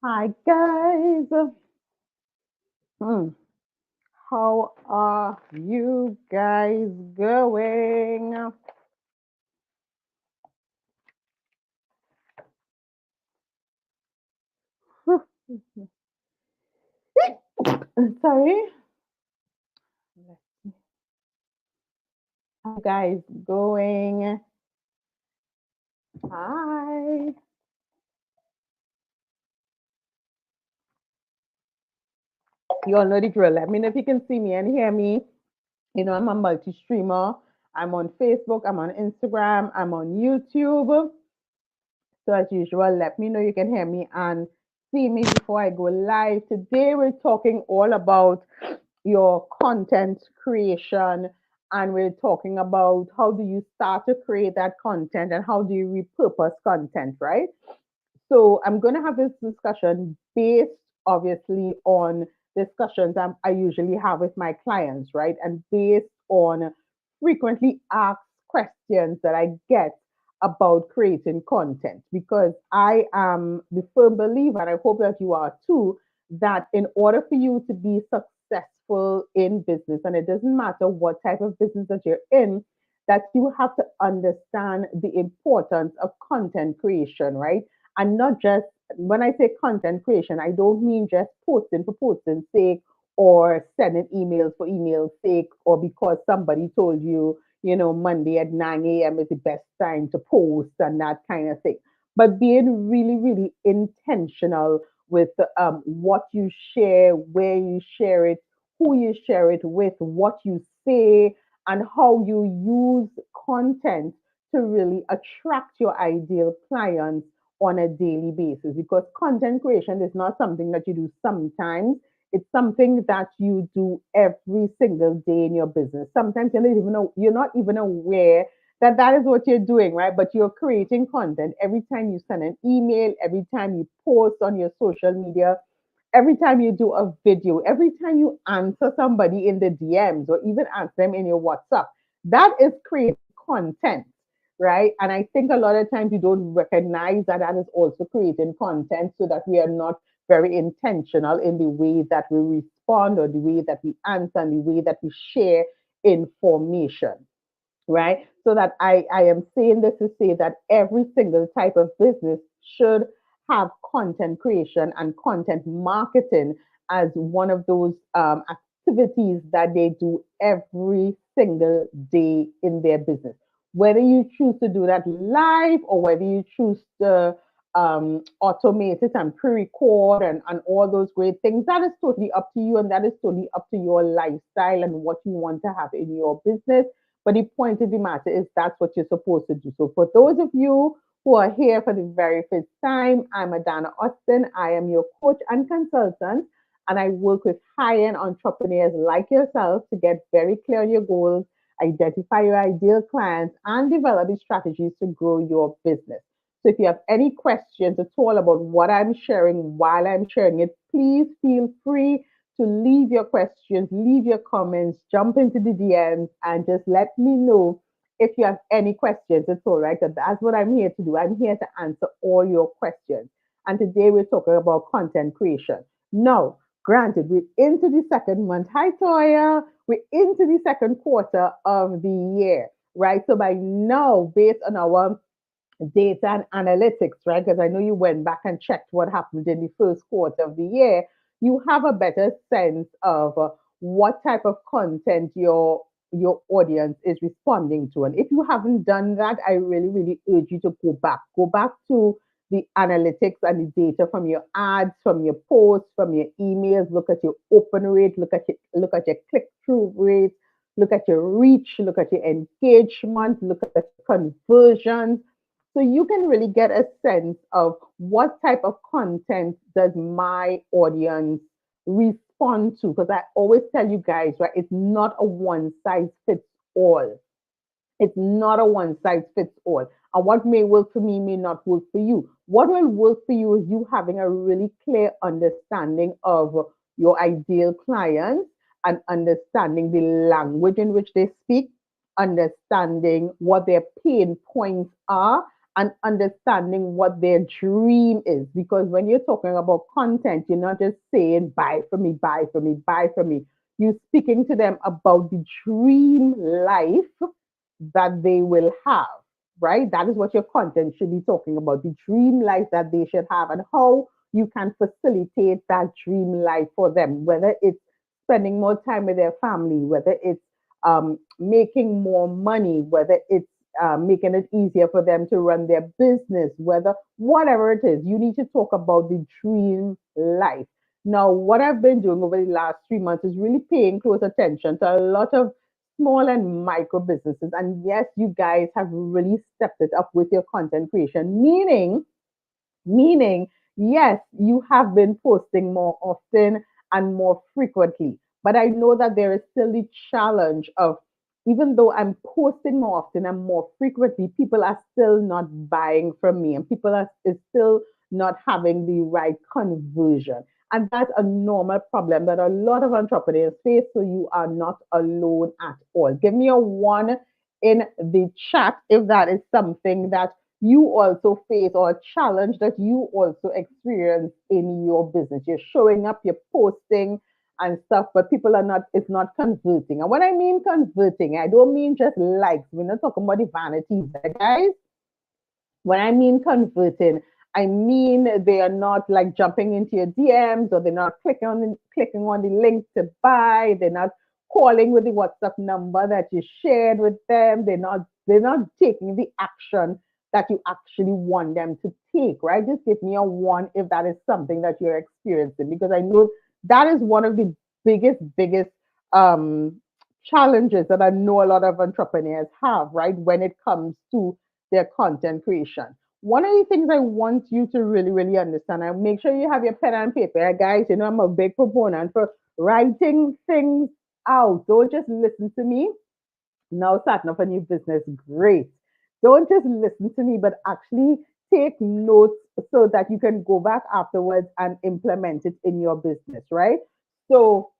Hi guys. Hmm. How are you guys going? Sorry. How you guys going? Hi. You all know the drill. Let me know if you can see me and hear me. You know, I'm a multi-streamer. I'm on Facebook, I'm on Instagram, I'm on YouTube. So as usual, let me know you can hear me and see me before I go live. Today we're talking all about your content creation, and we're talking about how do you start to create that content and how do you repurpose content, right? So I'm going to have this discussion based obviously on discussions I usually have with my clients, right? And based on frequently asked questions that I get about creating content, because I am the firm believer, and I hope that you are too, that in order for you to be successful in business, and it doesn't matter what type of business that you're in, that you have to understand the importance of content creation, right? And not just, when I say content creation, I don't mean just posting for posting's sake or sending emails for email's sake or because somebody told you, Monday at 9 a.m. is the best time to post and that kind of thing. But being really, really intentional with what you share, where you share it, who you share it with, what you say, and how you use content to really attract your ideal clients on a daily basis, because content creation is not something that you do sometimes. It's something that you do every single day in your business. Sometimes you're not even aware that that is what you're doing, right? But you're creating content every time you send an email, every time you post on your social media, every time you do a video, every time you answer somebody in the DMs or even answer them in your WhatsApp. That is creating content, right? And I think a lot of times you don't recognize that that is also creating content, so that we are not very intentional in the way that we respond or the way that we answer and the way that we share information, right? So that I am saying this to say that every single type of business should have content creation and content marketing as one of those activities that they do every single day in their business. Whether you choose to do that live or whether you choose to automate it and pre-record and all those great things, that is totally up to you, and that is totally up to your lifestyle and what you want to have in your business. But the point of the matter is that's what you're supposed to do. So for those of you who are here for the very first time, I'm Adana Austin. I am your coach and consultant, and I work with high-end entrepreneurs like yourself to get very clear on your goals, identify your ideal clients, and develop the strategies to grow your business. So if you have any questions at all about what I'm sharing while I'm sharing it, please feel free to leave your questions, leave your comments, jump into the DMs, and just let me know if you have any questions. It's all right. That's what I'm here to do. I'm here to answer all your questions. And today we're talking about content creation. Now, granted, we're into the second month. Hi, Toya. We're into the second quarter of the year, right? So by now, based on our data and analytics, right? Because I know you went back and checked what happened in the first quarter of the year. You have a better sense of what type of content your audience is responding to. And if you haven't done that, I really, really urge you to go back. Go back to the analytics and the data from your ads, from your posts, from your emails. Look at your open rate, look at your click-through rate, look at your reach, look at your engagement, look at your conversions, so you can really get a sense of what type of content does my audience respond to. Because I always tell you guys, right, it's not a one size fits all. It's not a one size fits all. And what may work for me may not work for you. What will work for you is you having a really clear understanding of your ideal clients and understanding the language in which they speak, understanding what their pain points are, and understanding what their dream is. Because when you're talking about content, you're not just saying, buy from me, buy from me, buy from me. You're speaking to them about the dream life that they will have, right? That is what your content should be talking about, the dream life that they should have and how you can facilitate that dream life for them, whether it's spending more time with their family, whether it's making more money, whether it's making it easier for them to run their business, whether whatever it is, you need to talk about the dream life. Now, what I've been doing over the last 3 months is really paying close attention to a lot of small and micro businesses. And yes, you guys have really stepped it up with your content creation, meaning, yes, you have been posting more often and more frequently. But I know that there is still the challenge of, even though I'm posting more often and more frequently, people are still not buying from me and people are is still not having the right conversion. And that's a normal problem that a lot of entrepreneurs face. So you are not alone at all. Give me a one in the chat if that is something that you also face or a challenge that you also experience in your business. You're showing up, you're posting and stuff, but people are not, it's not converting. And when I mean converting, I don't mean just likes. We're not talking about the vanities, guys. When I mean converting, I mean they are not like jumping into your DMs or they're not clicking on the link to buy. They're not calling with the WhatsApp number that you shared with them. They're not taking the action that you actually want them to take, right? Just give me a one if that is something that you're experiencing, because I know that is one of the biggest um challenges that I know a lot of entrepreneurs have, right? When it comes to their content creation. One of the things I want you to really understand, and make sure you have your pen and paper, guys. You know, I'm a big proponent for writing things out. Don't just listen to me. Now starting up a new business, great. Don't just listen to me, but actually take notes so that you can go back afterwards and implement it in your business, right? So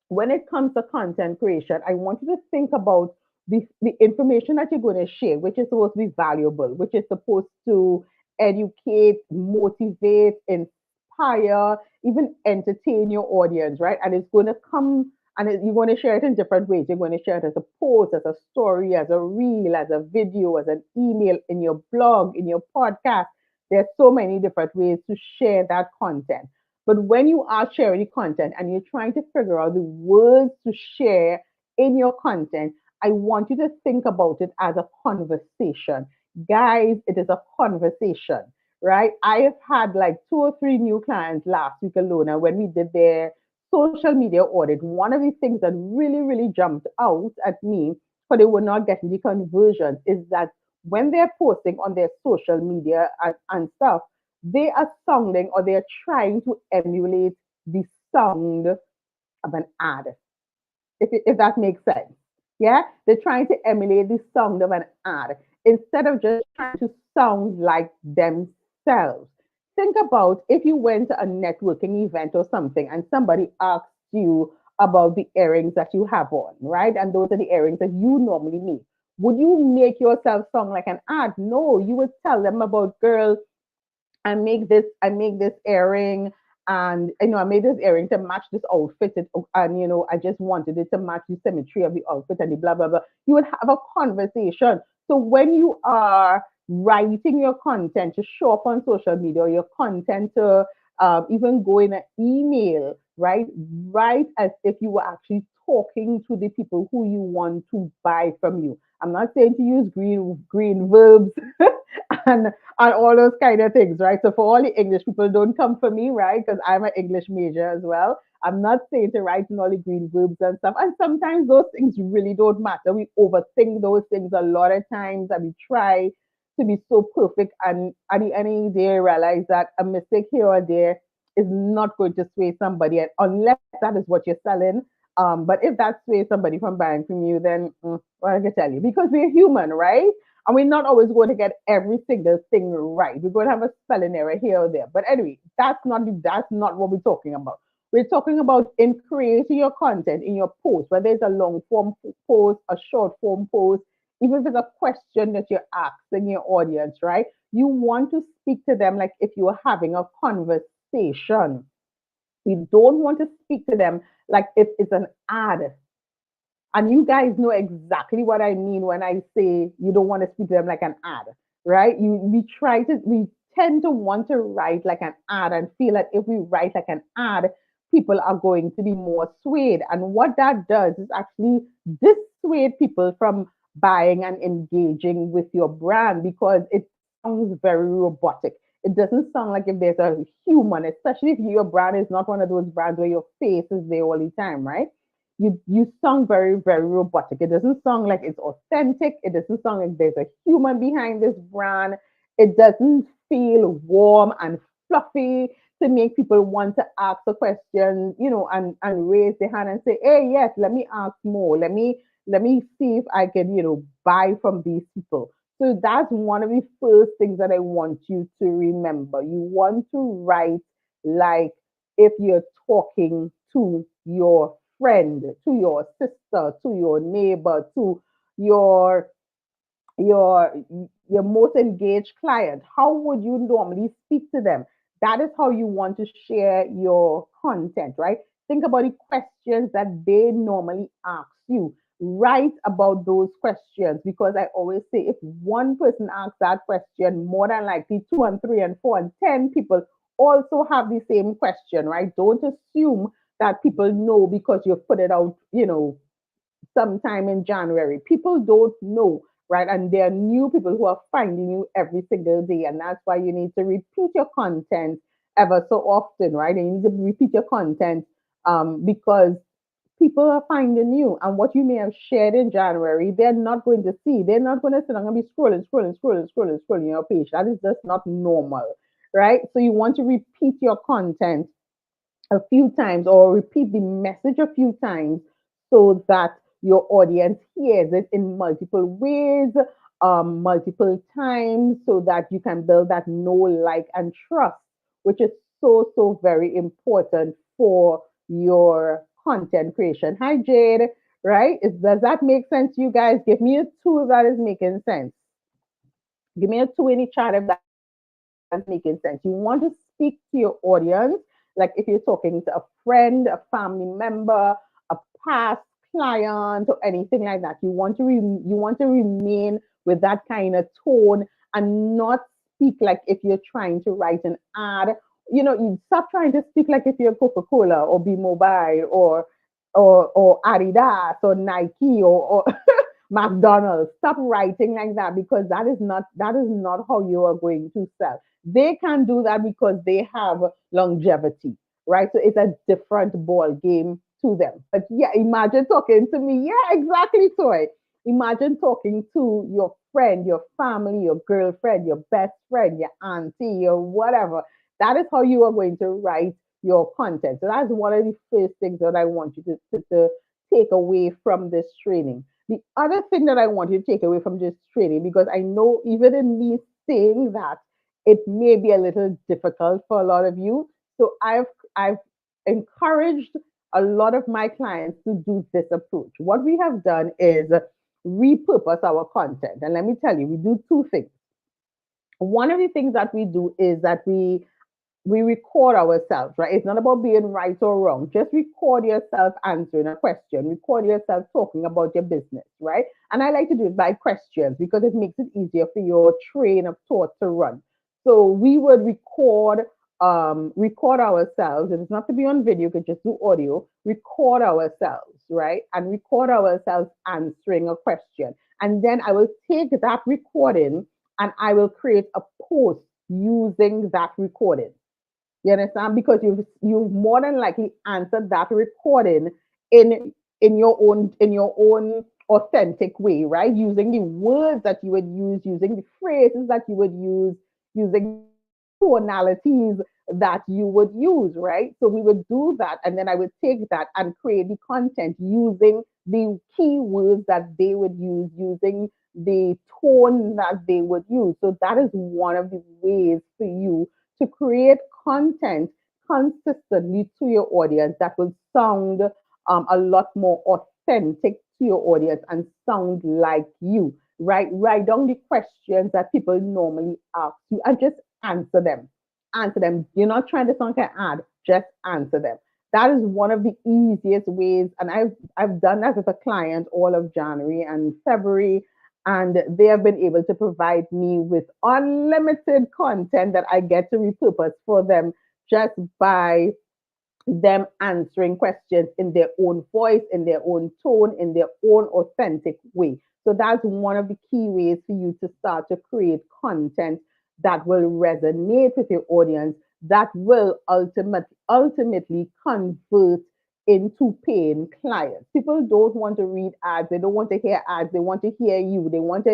when it comes to content creation, I want you to think about the information that you're going to share, which is supposed to be valuable, which is supposed to educate, motivate, inspire, even entertain your audience, right? And it's going to come and you're going to share it in different ways. You're going to share it as a post, as a story, as a reel, as a video, as an email, in your blog, in your podcast. There's so many different ways to share that content. But when you are sharing content and you're trying to figure out the words to share in your content, I want you to think about it as a conversation. Guys, it is a conversation, right? I have had like 2 or 3 new clients last week alone. And when we did their social media audit, one of the things that really jumped out at me, because they were not getting the conversions, is that when they're posting on their social media and stuff, they are sounding or they're trying to emulate the sound of an ad, if that makes sense. Yeah, they're trying to emulate the sound of an ad instead of just trying to sound like themselves. Think about if you went to a networking event or something and somebody asked you about the earrings that you have on, right? And those are the earrings that you normally make. Would you make yourself sound like an ad? No, you would tell them about, girl, I make this earring, and I made this earring to match this outfit, and I just wanted it to match the symmetry of the outfit and the blah blah blah. You would have a conversation. So when you are writing your content to show up on social media, or your content to even go in an email, right? Write as if you were actually talking to the people who you want to buy from you. I'm not saying to use green verbs and all those kind of things, right? So for all the English people, don't come for me, right? Because I'm an English major as well. I'm not saying to write in all the green verbs and stuff. And sometimes those things really don't matter. We overthink those things a lot of times, and we try to be so perfect. And at the end of the day, realize that a mistake here or there is not going to sway somebody, unless that is what you're selling. But if that sways somebody from buying from you, then what I can tell you, because we're human, right? And we're not always going to get every single thing right. We're going to have a spelling error here or there. But anyway, that's not what we're talking about. We're talking about in creating your content in your post, whether it's a long form post, a short form post, even if it's a question that you're asking your audience, right? You want to speak to them like if you were having a conversation. You don't want to speak to them like if it's an ad. And you guys know exactly what I mean when I say you don't want to speak to them like an ad, right? We tend to want to write like an ad and feel that if we write like an ad, people are going to be more swayed. And what that does is actually dissuade people from buying and engaging with your brand because it sounds very robotic. It doesn't sound like if there's a human, especially if your brand is not one of those brands where your face is there all the time, right? You sound very robotic. It doesn't sound like it's authentic. It doesn't sound like there's a human behind this brand. It doesn't feel warm and fluffy to make people want to ask a question, and raise their hand and say, hey, yes, let me ask more. Let me see if I can, buy from these people. So that's one of the first things that I want you to remember. You want to write like if you're talking to your friend, to your sister, to your neighbor, to your your your most engaged client. How would you normally speak to them? That is how you want to share your content, right? Think about the questions that they normally ask you. Write about those questions because I always say if one person asks that question, more than likely two and three and four and 10 people also have the same question, right? Don't assume that people know because you've put it out, sometime in January. People don't know, right? And there are new people who are finding you every single day. And that's why you need to repeat your content ever so often, right? And you need to repeat your content because people are finding you. And what you may have shared in January, they're not going to see. They're not going to sit down and be scrolling your page. That is just not normal, right? So you want to repeat your content a few times or repeat the message a few times so that your audience hears it in multiple ways, multiple times, so that you can build that know, like, and trust, which is so very important for your content creation. Hi, Jade. Right? Does that make sense, you guys? Give me a two if that is making sense. Give me a two in the chat if that is making sense. You want to speak to your audience like if you're talking to a friend, a family member, a past client, or anything like that. You want to remain with that kind of tone and not speak like if you're trying to write an ad. You stop trying to speak like if you're Coca-Cola or B Mobile or Adidas or Nike or McDonald's. Stop writing like that because that is not how you are going to sell. They can do that because they have longevity, right? So it's a different ball game to them. But yeah, imagine talking to me. Yeah, exactly, Toy. Imagine talking to your friend, your family, your girlfriend, your best friend, your auntie, your whatever. That is how you are going to write your content. So that's one of the first things that I want you to take away from this training. The other thing that I want you to take away from this training, because I know even in me saying that, it may be a little difficult for a lot of you. So I've encouraged a lot of my clients to do this approach. What we have done is repurpose our content. And let me tell you, we do two things. One of the things that we do is that we record ourselves, right? It's not about being right or wrong. Just record yourself answering a question, record yourself talking about your business, right? And I like to do it by questions because it makes it easier for your train of thought to run. So we would record ourselves. It's not to be on video, you can just do audio, record ourselves, right? And record ourselves answering a question. And then I will take that recording and I will create a post using that recording. You understand? Because you've more than likely answered that recording in your own authentic way, right? Using the words that you would use, using the phrases that you would use, using the tonalities that you would use, right? So we would do that, and then I would take that and create the content using the keywords that they would use, using the tone that they would use. So that is one of the ways for you to create content consistently to your audience that will sound a lot more authentic to your audience and sound like you. Write down the questions that people normally ask you and just answer them. Answer them. You're not trying to sound like an ad, just answer them. That is one of the easiest ways. And I've done that with a client all of January and February, and they have been able to provide me with unlimited content that I get to repurpose for them just by them answering questions in their own voice, in their own tone, in their own authentic way. So that's one of the key ways for you to start to create content that will resonate with your audience, that will ultimately convert into paying clients. People don't want to read ads, they don't want to hear ads, they want to hear you. They want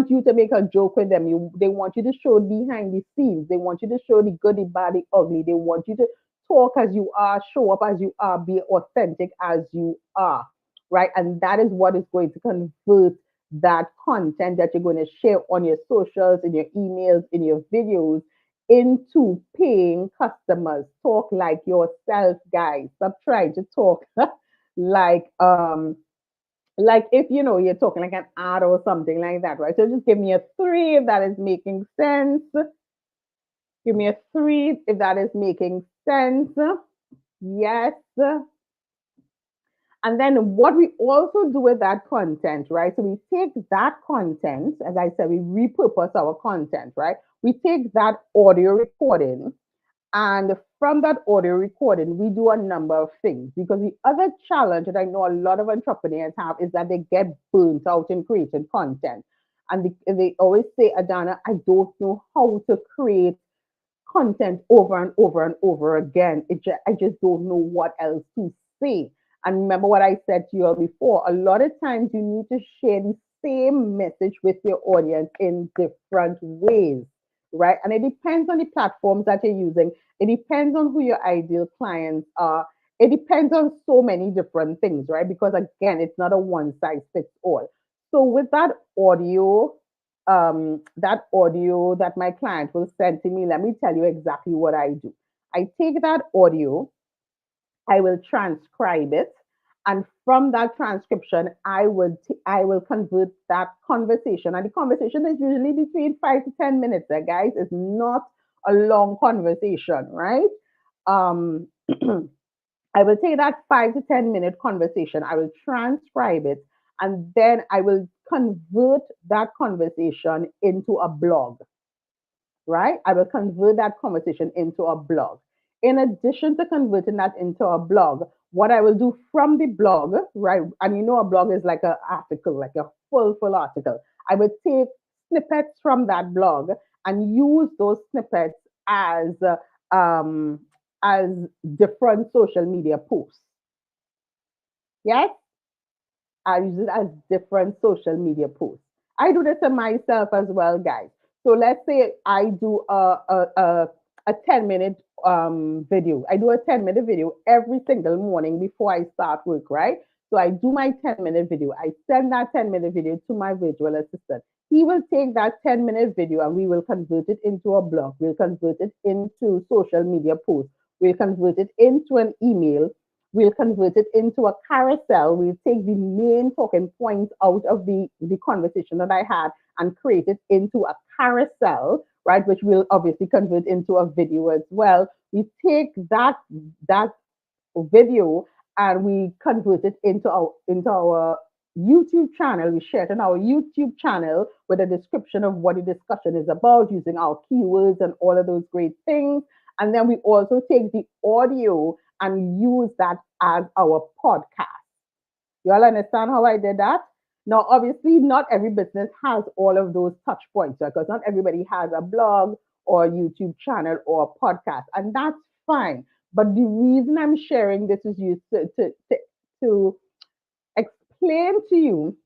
you to make a joke with them. They want you to show behind the scenes. They want you to show the good, the bad, the ugly. They want you to talk as you are, show up as you are, be authentic as you are, right? And that is what is going to convert that content that you're going to share on your socials, in your emails, in your videos into paying customers. Talk like yourself, guys. Stop trying to talk like like if you're talking like an ad or something like that, right? So just give me a three if that is making sense. Give me a three if that is making sense. Yes. And then what we also do with that content, right? So we take that content, as I said, we repurpose our content, right? We take that audio recording, and from that audio recording, we do a number of things. Because the other challenge that I know a lot of entrepreneurs have is that they get burnt out in creating content. And they always say, Adana, I don't know how to create content over and over and over again. I just don't know what else to say. And remember what I said to you before, a lot of times you need to share the same message with your audience in different ways, right? And it depends on the platforms that you're using. It depends on who your ideal clients are. It depends on so many different things, right? Because again, it's not a one size fits all. So with that audio that my client will send to me, let me tell you exactly what I do. I take that audio, I will transcribe it, and from that transcription, I will convert that conversation. And the conversation is usually between 5 to 10 minutes. Guys, it's not a long conversation, right? Um, I will take that 5 to 10 minute conversation, I will transcribe it, and then I will convert that conversation into a blog, right? I will convert that conversation into a blog. In addition to converting that into a blog, what I will do from the blog, right? And a blog is like an article, like a full article. I will take snippets from that blog and use those snippets um, as different social media posts. Yes, I use it as different social media posts. I do this to myself as well, guys. So let's say I do a 10-minute video. I do a 10-minute video every single morning before I start work, right? So I do my 10-minute video. I send that 10-minute video to my virtual assistant. He will take that 10-minute video and we will convert it into a blog. We'll convert it into social media posts. We'll convert it into an email. We'll convert it into a carousel. We'll take the main talking points out of the conversation that I had and create it into a carousel, right? Which will obviously convert into a video as well. We take that video and we convert it into our YouTube channel. We share it on our YouTube channel with a description of what the discussion is about, using our keywords and all of those great things. And then we also take the audio and use that as our podcast. You all understand how I did that? Now, obviously, not every business has all of those touch points, right? Because not everybody has a blog or a YouTube channel or a podcast, and that's fine. But the reason I'm sharing this is to explain to you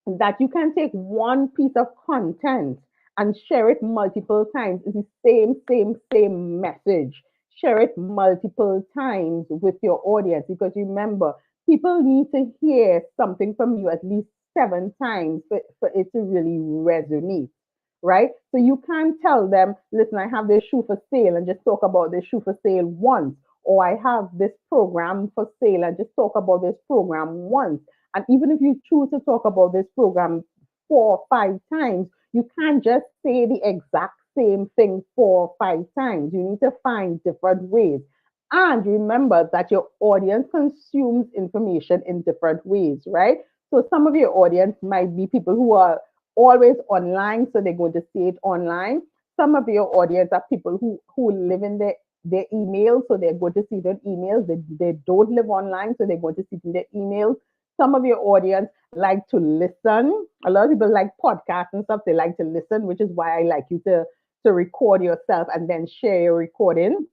that you can take one piece of content and share it multiple times. It's the same message. Share it multiple times with your audience, because remember, people need to hear something from you at least 7 times for it to really resonate, right? So you can't tell them, listen, I have this shoe for sale, and just talk about this shoe for sale once. Or I have this program for sale and just talk about this program once. And even if you choose to talk about this program 4 or 5 times, you can't just say the exact same thing 4 or 5 times. You need to find different ways. And remember that your audience consumes information in different ways, right? So some of your audience might be people who are always online, so they're going to see it online. Some of your audience are people who live in their emails, so they're going to see their emails. They don't live online, so they're going to see it in their emails. Some of your audience like to listen. A lot of people like podcasts and stuff. They like to listen, which is why I like you to record yourself and then share your recording.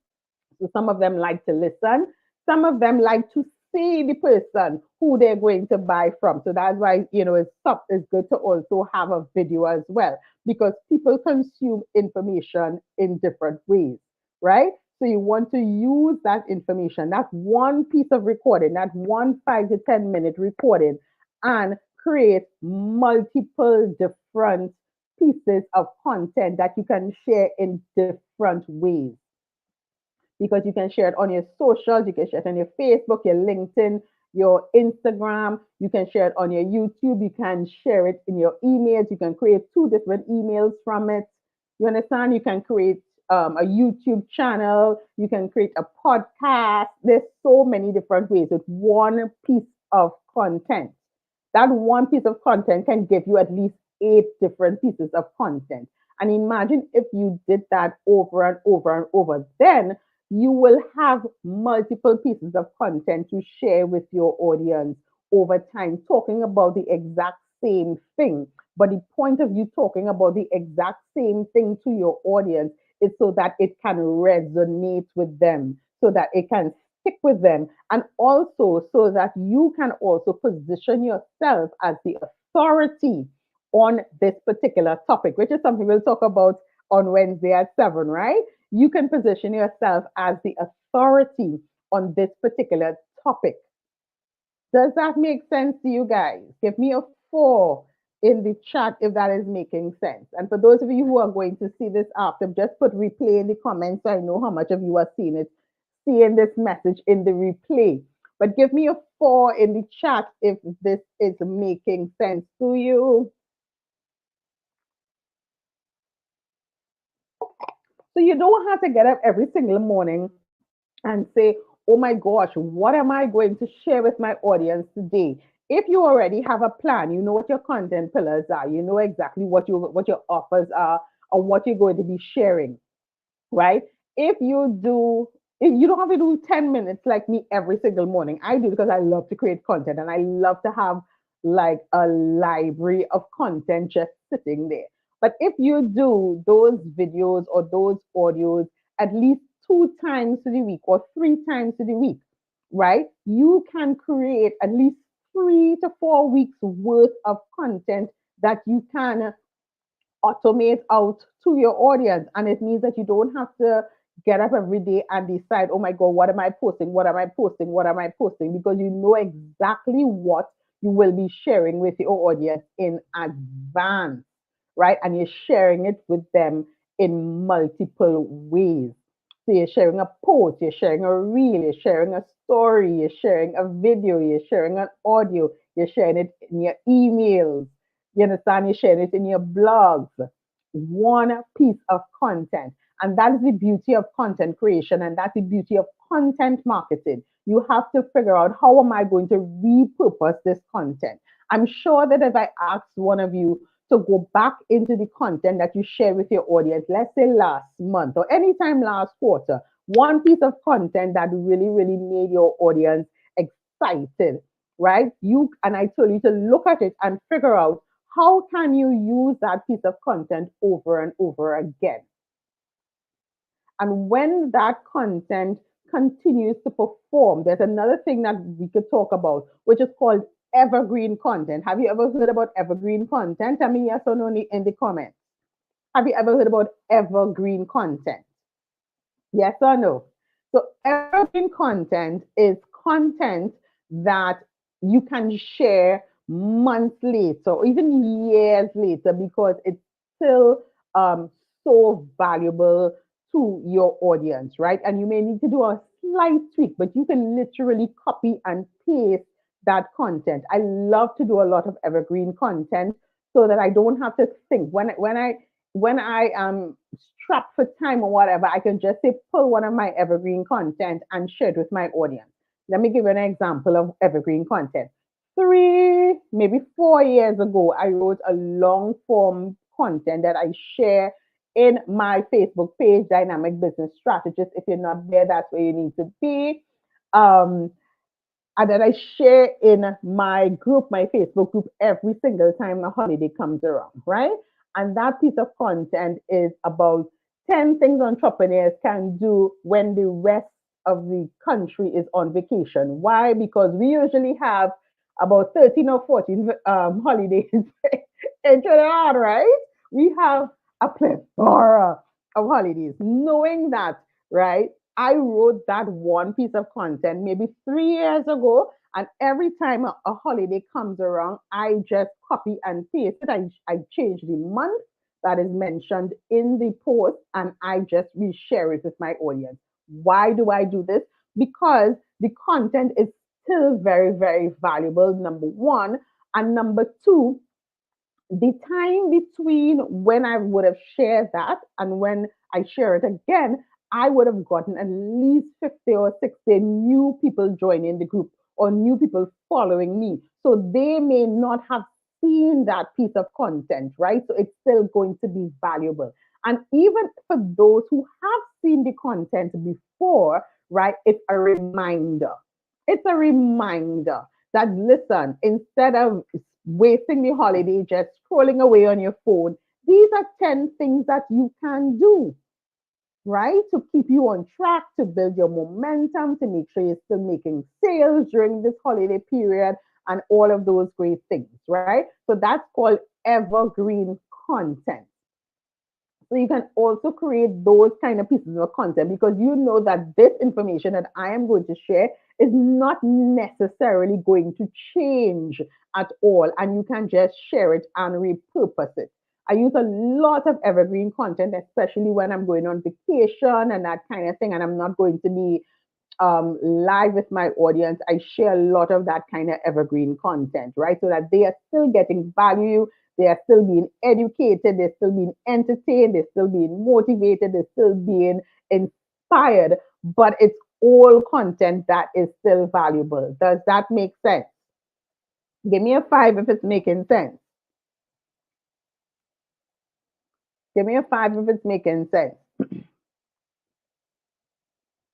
So some of them like to listen. Some of them like to see the person who they're going to buy from. So that's why, it's good to also have a video as well, because people consume information in different ways, right? So you want to use that information, that one piece of recording, that one 5 to 10 minute recording, and create multiple different pieces of content that you can share in different ways, because you can share it on your socials, you can share it on your Facebook, your LinkedIn, your Instagram, you can share it on your YouTube, you can share it in your emails, you can create 2 different emails from it. You understand? You can create a YouTube channel, you can create a podcast. There's so many different ways with one piece of content. That one piece of content can give you at least 8 different pieces of content. And imagine if you did that over and over and over, then you will have multiple pieces of content to share with your audience over time, talking about the exact same thing. But the point of you talking about the exact same thing to your audience is so that it can resonate with them, so that it can stick with them, and also so that you can also position yourself as the authority on this particular topic, which is something we'll talk about on Wednesday at 7, right? You can position yourself as the authority on this particular topic. Does that make sense to you guys? Give me a 4 in the chat if that is making sense. And for those of you who are going to see this after, just put replay in the comments so I know how much of you are seeing this message in the replay. But give me a 4 in the chat if this is making sense to you. So you don't have to get up every single morning and say, oh my gosh, what am I going to share with my audience today? If you already have a plan, you know what your content pillars are, you know exactly what your offers are, or what you're going to be sharing, right? If you do, if you don't have to do 10 minutes like me every single morning. I do because I love to create content and I love to have like a library of content just sitting there. But if you do those videos or those audios at least 2 times to the week or 3 times to the week, right? You can create at least 3 to 4 weeks worth of content that you can automate out to your audience. And it means that you don't have to get up every day and decide, oh my God, what am I posting? What am I posting? What am I posting? Because you know exactly what you will be sharing with your audience in advance, right? And you're sharing it with them in multiple ways. So you're sharing a post, you're sharing a reel, you're sharing a story, you're sharing a video, you're sharing an audio, you're sharing it in your emails, you understand? You're sharing it in your blogs. One piece of content. And that is the beauty of content creation. And that's the beauty of content marketing. You have to figure out, how am I going to repurpose this content? I'm sure that if I asked one of you to go back into the content that you share with your audience, let's say last month or anytime last quarter, one piece of content that really, really made your audience excited, right? And I told you to look at it and figure out, how can you use that piece of content over and over again? And when that content continues to perform, there's another thing that we could talk about, which is called evergreen content. Have you ever heard about evergreen content? Tell me yes or no in the comments. Have you ever heard about evergreen content? Yes or no? So evergreen content is content that you can share months later or even years later, because it's still so valuable to your audience, right? And you may need to do a slight tweak, but you can literally copy and paste that content. I love to do a lot of evergreen content. so that I don't have to think when I am strapped for time or whatever, I can just say pull one of my evergreen content and share it with my audience. Let me give you an example of evergreen content. 3, maybe 4 years ago, I wrote a long form content that I share in my Facebook page, Dynamic Business Strategist. If you're not there, that's where you need to be. Um, and then I share in my group, my Facebook group, every single time a holiday comes around, right? And that piece of content is about 10 things entrepreneurs can do when the rest of the country is on vacation. Why? Because we usually have about 13 or 14 holidays in Trinidad, right? We have a plethora of holidays. Knowing that, right? I wrote that one piece of content maybe 3 years ago, and every time a holiday comes around, I just copy and paste it. I change the month that is mentioned in the post, and I just reshare it with my audience. Why do I do this? Because the content is still very, very valuable, number one. And number two, the time between when I would have shared that and when I share it again, I would have gotten at least 50 or 60 new people joining the group or new people following me. So they may not have seen that piece of content, right? So it's still going to be valuable. And even for those who have seen the content before, right, it's a reminder. It's a reminder that listen, instead of wasting the holiday just scrolling away on your phone, these are 10 things that you can do, right? To keep you on track, to build your momentum, to make sure you're still making sales during this holiday period, and all of those great things, right? So that's called evergreen content. So you can also create those kind of pieces of content because you know that this information that I am going to share is not necessarily going to change at all. And you can just share it and repurpose it. I use a lot of evergreen content, especially when I'm going on vacation and that kind of thing, and I'm not going to be live with my audience. I share a lot of that kind of evergreen content, right? So that they are still getting value, they are still being educated, they're still being entertained, they're still being motivated, they're still being inspired, but it's all content that is still valuable. Does that make sense? Give me a 5 if it's making sense. Give me a 5 if it's making sense.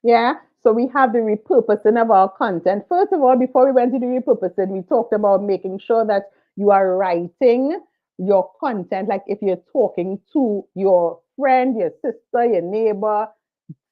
Yeah. So we have the repurposing of our content. First of all, before we went to the repurposing, we talked about making sure that you are writing your content. Like if you're talking to your friend, your sister, your neighbor,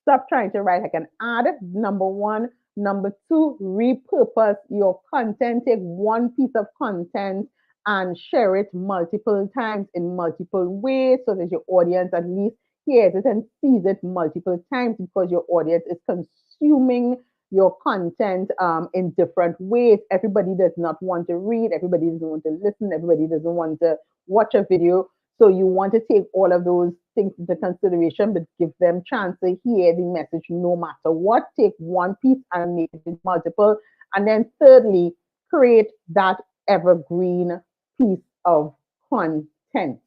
stop trying to write like an ad. Number one. Number two, repurpose your content. Take one piece of content and share it multiple times in multiple ways so that your audience at least hears it and sees it multiple times because your audience is consuming your content in different ways. Everybody does not want to read, everybody doesn't want to listen, everybody doesn't want to watch a video. So you want to take all of those things into consideration, but give them chance to hear the message no matter what. Take one piece and make it multiple. And then thirdly, create that evergreen piece of content.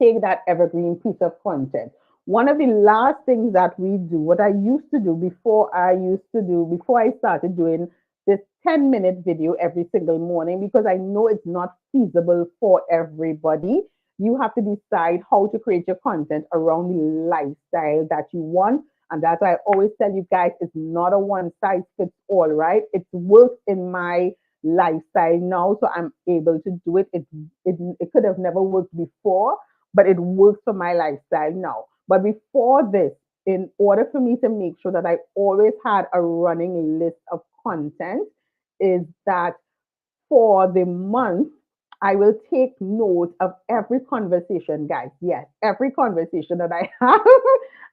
Take that evergreen piece of content. One of the last things that we do, what I used to do before I started doing this 10-minute video every single morning, because I know it's not feasible for everybody. You have to decide how to create your content around the lifestyle that you want. And that's why I always tell you guys, it's not a one size fits all, right? It works in my lifestyle now, so I'm able to do it. It could have never worked before, but it works for my lifestyle now. But before this, in order for me to make sure that I always had a running list of content, is that for the month, I will take note of every conversation, guys. Yes, every conversation that I have,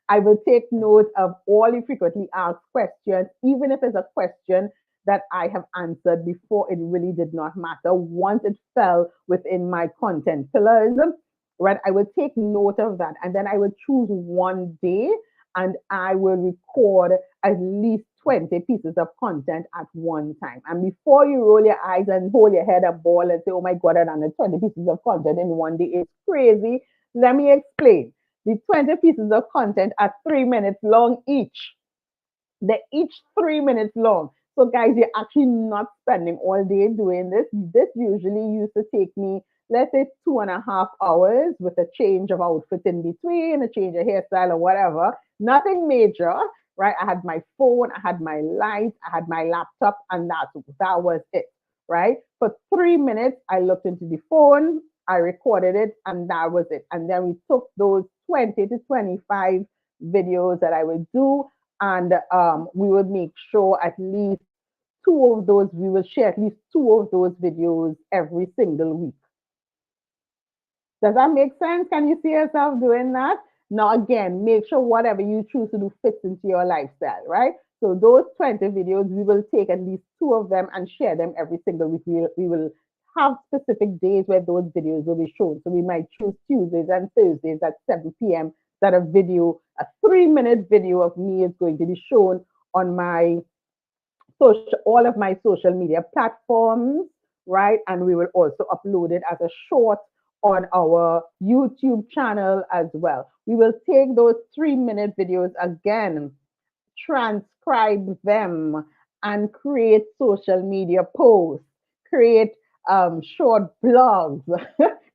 I will take note of all the frequently asked questions, even if it's a question that I have answered before, it really did not matter. Once it fell within my content pillars, right? I will take note of that. And then I will choose one day and I will record at least 20 pieces of content at one time. And before you roll your eyes and hold your head up ball and say, oh my God, I done 20 pieces of content in one day, it's crazy. Let me explain. The 20 pieces of content are 3 minutes long each. They're each 3 minutes long. So, guys, you're actually not spending all day doing this. This usually used to take me, let's say, 2.5 hours with a change of outfit in between, a change of hairstyle or whatever. Nothing major, right? I had my phone, I had my lights, I had my laptop, and that was it, right? For 3 minutes, I looked into the phone, I recorded it, and that was it. And then we took those 20 to 25 videos that I would do, and we would make sure at least we will share at least two of those videos every single week. Does that make sense? Can you see yourself doing that? Now, again, make sure whatever you choose to do fits into your lifestyle, right? So those 20 videos, we will take at least two of them and share them every single week. We will have specific days where those videos will be shown. So we might choose Tuesdays and Thursdays at 7 p.m. that a 3-minute video of me is going to be shown on all of my social media platforms, right? And we will also upload it as a short on our YouTube channel as well. We will take those 3-minute videos again, transcribe them, and create social media posts, create short blogs,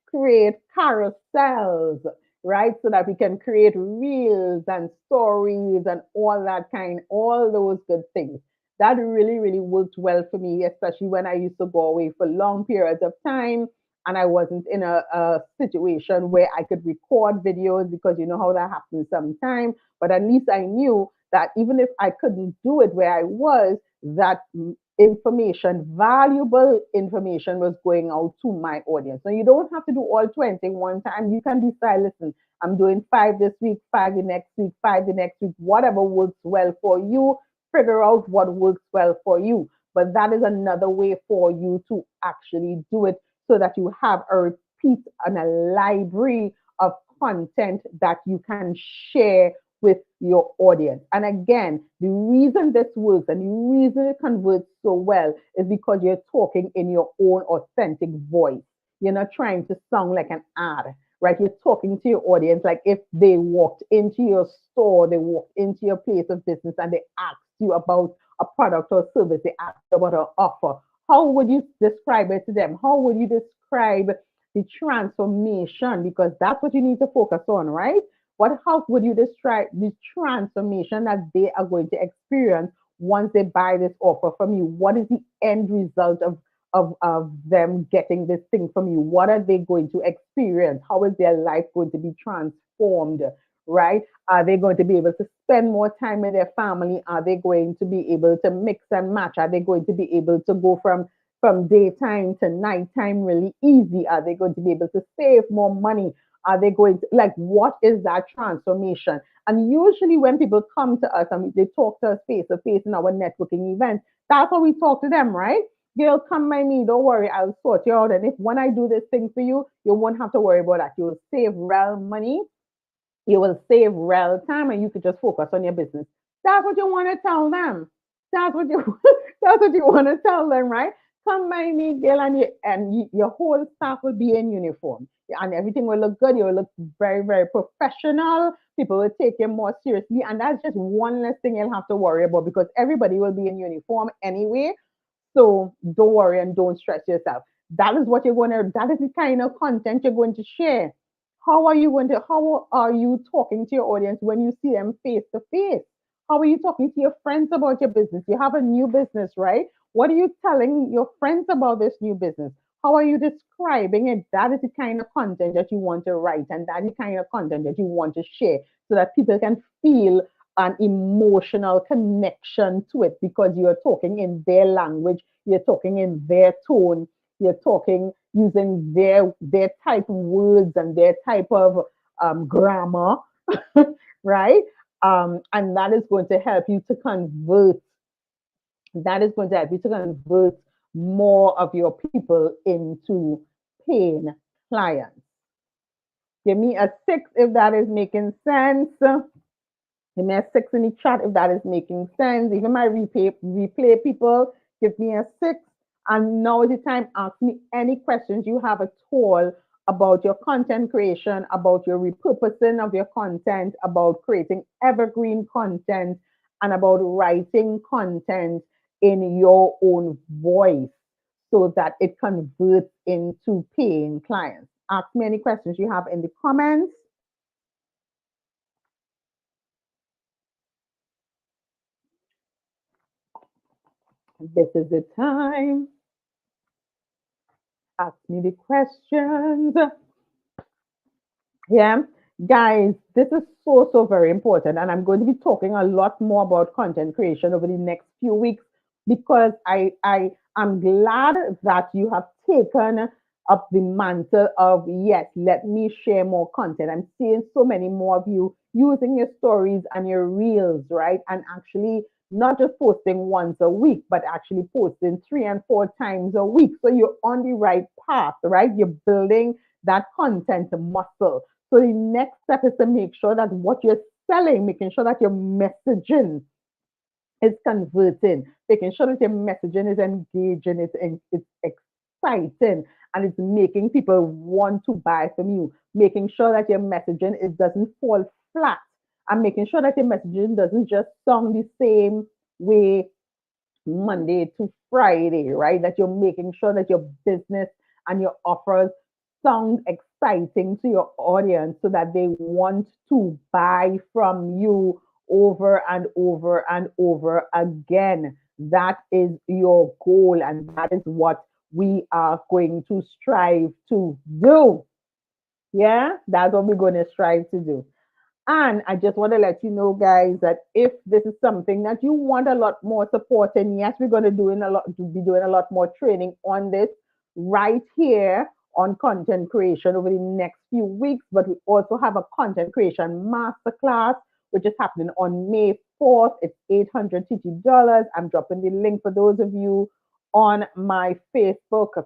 create carousels, right? So that we can create reels and stories and all those good things. That really, really worked well for me, especially when I used to go away for long periods of time and I wasn't in a situation where I could record videos, because you know how that happens sometimes. But at least I knew that even if I couldn't do it where I was, that information, valuable information, was going out to my audience. So you don't have to do all 20 one time. You can decide, listen, I'm doing 5 this week, 5 the next week, 5 the next week, whatever works well for you. Figure out what works well for you. But that is another way for you to actually do it, so that you have a repeat and a library of content that you can share with your audience. And again, the reason this works and the reason it converts so well is because you're talking in your own authentic voice. You're not trying to sound like an ad, right? You're talking to your audience like if they walked into your store, they walked into your place of business and they asked you about a product or service, they asked you about an offer. How would you describe it to them? How would you describe the transformation? Because that's what you need to focus on, right? How would you describe the transformation that they are going to experience once they buy this offer from you? What is the end result of them getting this thing from you? What are they going to experience? How is their life going to be transformed? Right? Are they going to be able to spend more time with their family? Are they going to be able to mix and match? Are they going to be able to go from daytime to nighttime really easy? Are they going to be able to save more money? Are they going to, like, what is that transformation? And usually when people come to us and they talk to us face to face in our networking events, that's how we talk to them, right? Girl, come by me, don't worry, I'll sort you out. And if when I do this thing for you, you won't have to worry about that. You'll save real money, you will save real time, and you could just focus on your business. That's what you want to tell them. That's what you that's what you want to tell them, right? Come by me, girl, your whole staff will be in uniform, and everything will look good. You will look very, very professional. People will take you more seriously, and that's just one less thing you'll have to worry about, because everybody will be in uniform anyway. So don't worry and don't stress yourself. That is what you're going to. That is the kind of content you're going to share. How are you talking to your audience when you see them face to face? How are you talking to your friends about your business? You have a new business, right? What are you telling your friends about this new business? How are you describing it? That is the kind of content that you want to write, and that is the kind of content that you want to share, so that people can feel an emotional connection to it, because you're talking in their language, you're talking in their tone, you're talking using their type of words and their type of grammar, right? And that is going to help you to convert. That is going to help you to convert more of your people into paying clients. Give me a 6 if that is making sense. Give me a 6 in the chat if that is making sense. Even my replay people, give me a 6. And now is the time. Ask me any questions you have at all about your content creation, about your repurposing of your content, about creating evergreen content, and about writing content in your own voice so that it converts into paying clients. Ask me any questions you have in the comments. This is the time. Ask me the questions. Yeah, guys, this is so very important. And I'm going to be talking a lot more about content creation over the next few weeks because I am glad that you have taken up the mantle of, yes, let me share more content. I'm seeing so many more of you using your stories and your reels, right? And actually not just posting once a week, but actually posting 3 and 4 times a week. So you're on the right path, right? You're building that content muscle. So the next step is to make sure that what you're selling, making sure that your messaging is converting, making sure that your messaging is engaging, it's exciting, and it's making people want to buy from you. Making sure that your messaging it doesn't fall flat, and making sure that your messaging doesn't just sound the same way Monday to Friday, right? That you're making sure that your business and your offers sound exciting to your audience so that they want to buy from you over and over and over again. That is your goal, and that is what we are going to strive to do. Yeah, that's what we're going to strive to do. And I just want to let you know, guys, that if this is something that you want a lot more support in, yes, we're going to be doing a lot more training on this right here on content creation over the next few weeks. But we also have a content creation masterclass, which is happening on May 4th. It's $800. I'm dropping the link for those of you on my Facebook.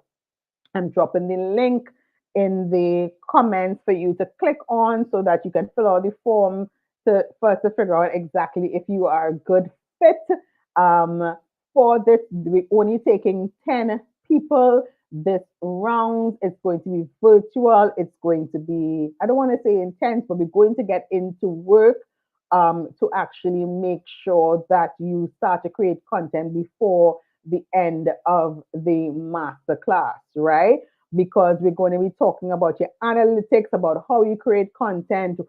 I'm dropping the link in the comments for you to click on so that you can fill out the form to first to figure out exactly if you are a good fit. For this, we're only taking 10 people this round. It's going to be virtual. It's going to be, I don't want to say intense, but we're going to get into work to actually make sure that you start to create content before the end of the master class, right? Because we're going to be talking about your analytics, about how you create content,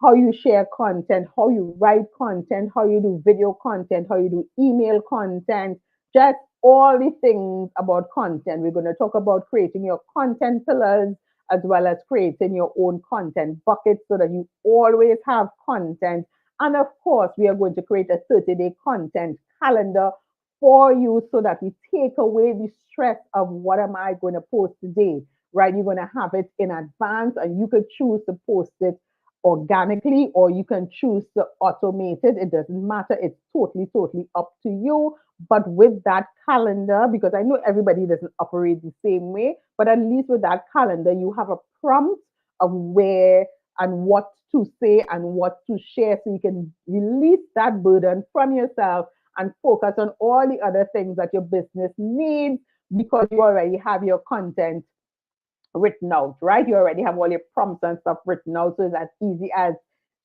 how you share content, how you write content, how you do video content, how you do email content, just all the things about content. We're going to talk about creating your content pillars as well as creating your own content buckets so that you always have content. And of course, we are going to create a 30-day content calendar for you so that we take away the stress of what am I going to post today, right? You're going to have it in advance and you could choose to post it organically or you can choose to automate it. It doesn't matter. It's totally up to you. But with that calendar, because I know everybody doesn't operate the same way, but at least with that calendar, you have a prompt of where and what to say and what to share so you can release that burden from yourself and focus on all the other things that your business needs because you already have your content written out, right? You already have all your prompts and stuff written out. So it's as easy as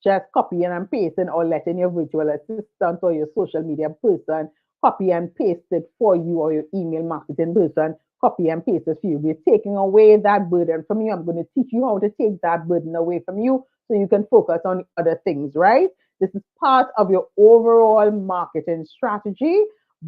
just copying and pasting or letting your virtual assistant or your social media person copy and paste it for you or your email marketing person copy and paste it for you. We're taking away that burden from you. I'm going to teach you how to take that burden away from you so you can focus on other things, right? This is part of your overall marketing strategy,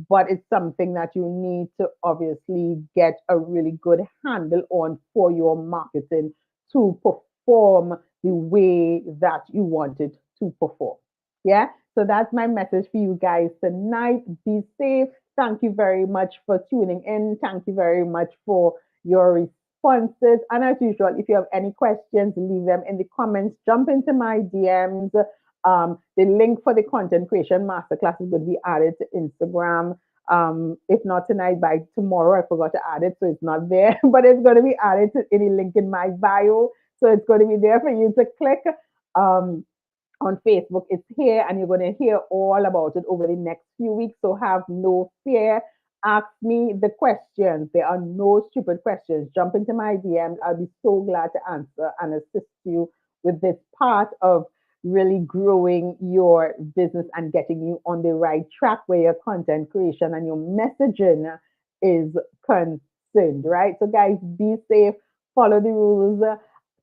but it's something that you need to obviously get a really good handle on for your marketing to perform the way that you want it to perform. Yeah. So that's my message for you guys tonight. Be safe. Thank you very much for tuning in. Thank you very much for your responses. And as usual, if you have any questions, leave them in the comments. Jump into my DMs. The link for the content creation masterclass is going to be added to Instagram. If not tonight, by tomorrow. I forgot to add it, so it's not there, but it's going to be added to any link in my bio. So it's going to be there for you to click. Um, on Facebook. It's here, and you're going to hear all about it over the next few weeks. So have no fear. Ask me the questions. There are no stupid questions. Jump into my DMs. I'll be so glad to answer and assist you with this part of really growing your business and getting you on the right track where your content creation and your messaging is concerned, right? So, guys, be safe, follow the rules.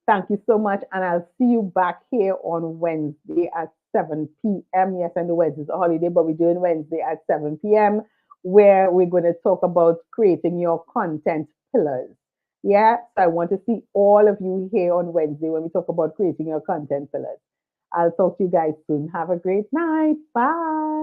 Thank you so much. And I'll see you back here on Wednesday at 7 p.m. Yes, I know Wednesday's a holiday, but we're doing Wednesday at 7 p.m., where we're going to talk about creating your content pillars. Yeah, so I want to see all of you here on Wednesday when we talk about creating your content pillars. I'll talk to you guys soon. Have a great night. Bye.